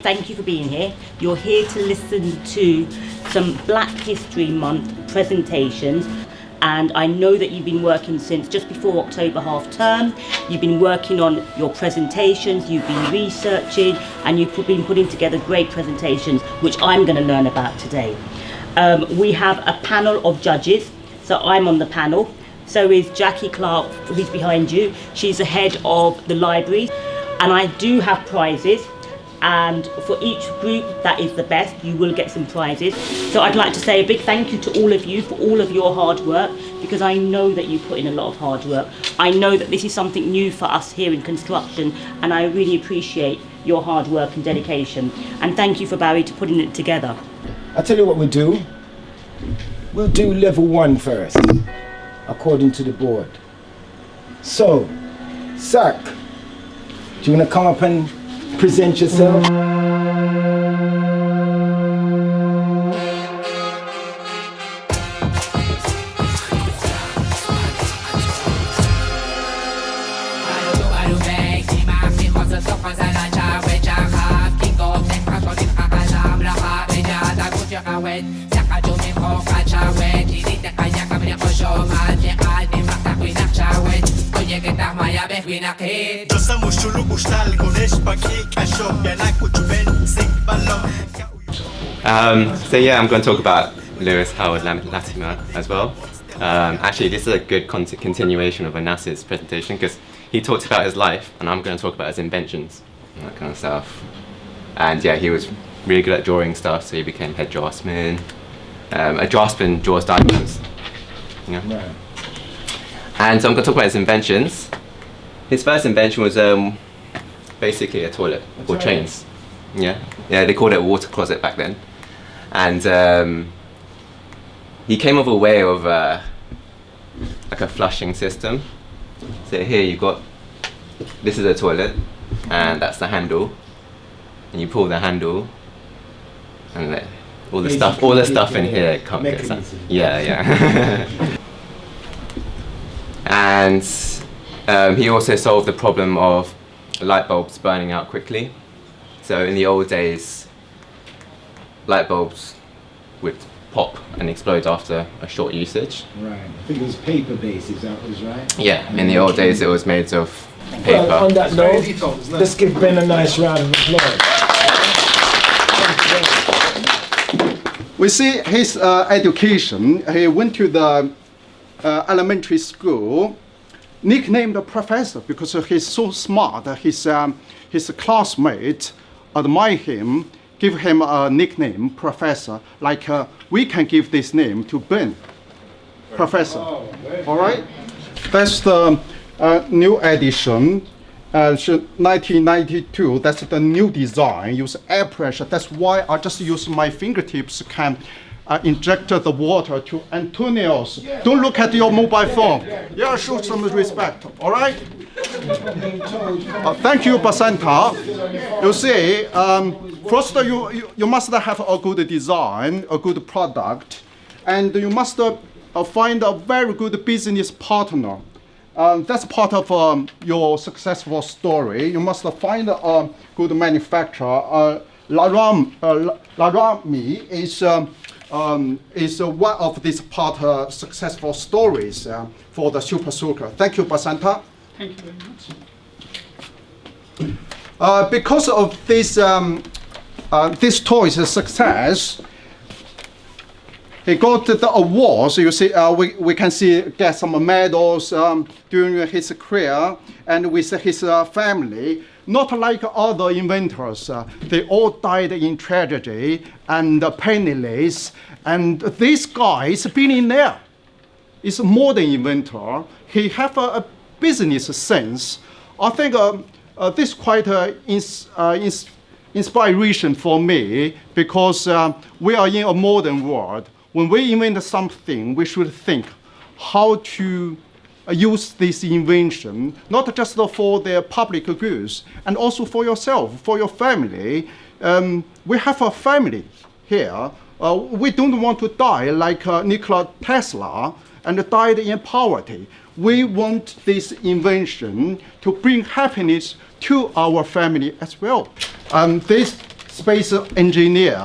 Thank you for being here. You're here to listen to some Black History Month presentations, and I know that you've been working since just before October half term. You've been working on your presentations, you've been researching, and you've been putting together great presentations, which I'm going to learn about today. We have a panel of judges, so I'm on the panel. So is Jackie Clark, who's behind you. She's the head of the library, and I do have prizes. And for each group that is the best, you will get some prizes. So I'd like to say a big thank you to all of you for all of your hard work, because I know that you put in a lot of hard work. I know that this is something new for us here in construction, and I really appreciate your hard work and dedication. And thank you for Barry to putting it together. I'll tell you what we'll do. We'll do level 1 first, according to the board. So, Zach, do you want to come up and present yourself? So yeah, I'm going to talk about Lewis Howard Latimer as well. Actually, this is a good continuation of Onassis' presentation, because he talked about his life, and I'm going to talk about his inventions and that kind of stuff. And yeah, he was really good at drawing stuff, so he became head draftsman. A draftsman draws diagrams. Yeah. Right. And so I'm going to talk about his inventions. His first invention was basically a toilet for trains. Yeah, they called it a water closet back then. And he came up with a way of like a flushing system. So here you got, this is a toilet, and that's the handle. And you pull the handle, and all the stuff in here comes. Yeah. And he also solved the problem of light bulbs burning out quickly. So in the old days, light bulbs would pop and explode after a short usage. Right. I think it was paper-based, is that was right? Yeah, in the old days it was made of paper. Well, on that note, let's give Ben a nice round of applause. We see his education. He went to the elementary school, nicknamed the professor because he's so smart. His classmates admire him, give him a nickname, professor. Like we can give this name to Ben, professor. All right. That's the new edition. 1992, that's the new design, use air pressure. That's why I just use my fingertips can inject the water to Antonio's. Yeah. Don't look at your mobile phone. Yeah, show some respect, all right? Thank you, Basanta. You see, first you must have a good design, a good product, and you must find a very good business partner. That's part of your successful story. You must find a good manufacturer. Larami is one of these part successful stories for the Super Soaker. Thank you, Basanta. Thank you very much. Because of this toy's success, he got the awards. You see, we can see get some medals during his career and with his family. Not like other inventors, they all died in tragedy and penniless. And this guy is a billionaire. He's a modern inventor. He have a business sense. I think this quite inspiration for me, because we are in a modern world. When we invent something, we should think how to use this invention, not just for the public goods, and also for yourself, for your family. We have a family here. We don't want to die like Nikola Tesla and died in poverty. We want this invention to bring happiness to our family as well. This space engineer.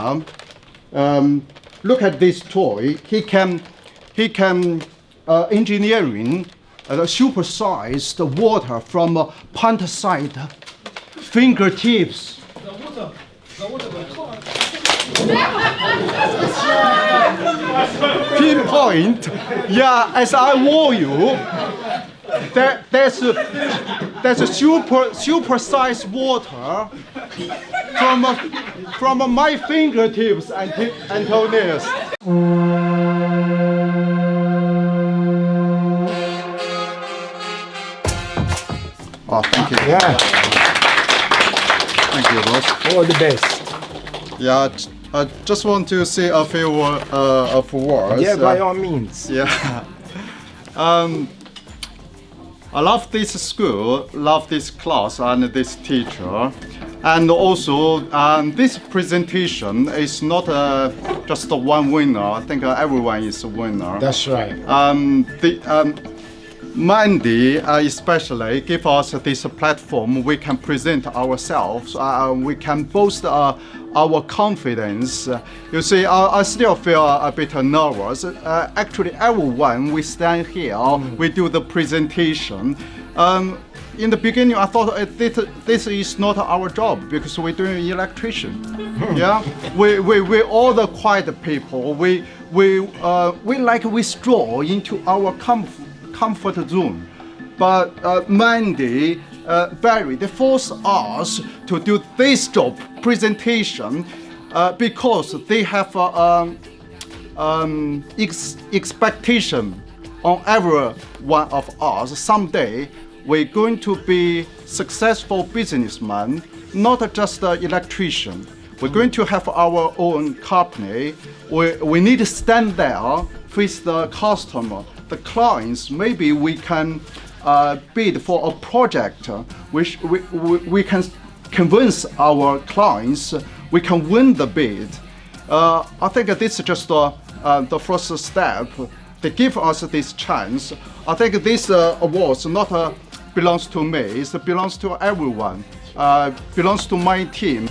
Look at this toy. He can engineering supersized water from plant-side fingertips. Pinpoint. Yeah, as I warn you, there's a super-sized water from my fingertips and toenails. Oh, thank you. Yeah, Thank you, boss. all the best. Yeah, I just want to say a few of words. Yeah, by all means. Yeah. I love this school, love this class and this teacher. And also, this presentation is not just one winner. I think everyone is a winner. That's right. Mandy especially give us this platform. We can present ourselves. We can boast our confidence. You see, I still feel a bit nervous. Actually, everyone, we stand here, we do the presentation. In the beginning, I thought this is not our job because we're doing electrician. Yeah, we all the quiet people. We like withdraw into our comfort zone. But Mandy, Barry, they force us to do this job, presentation, because they have expectation on every one of us. Someday, we're going to be successful businessman, not just an electrician. We're going to have our own company. We need to stand there, face the customer, the clients. Maybe we can bid for a project which we can convince our clients we can win the bid. I think this is just the first step. They give us this chance. I think this awards not belongs to me, it belongs to everyone, belongs to my team.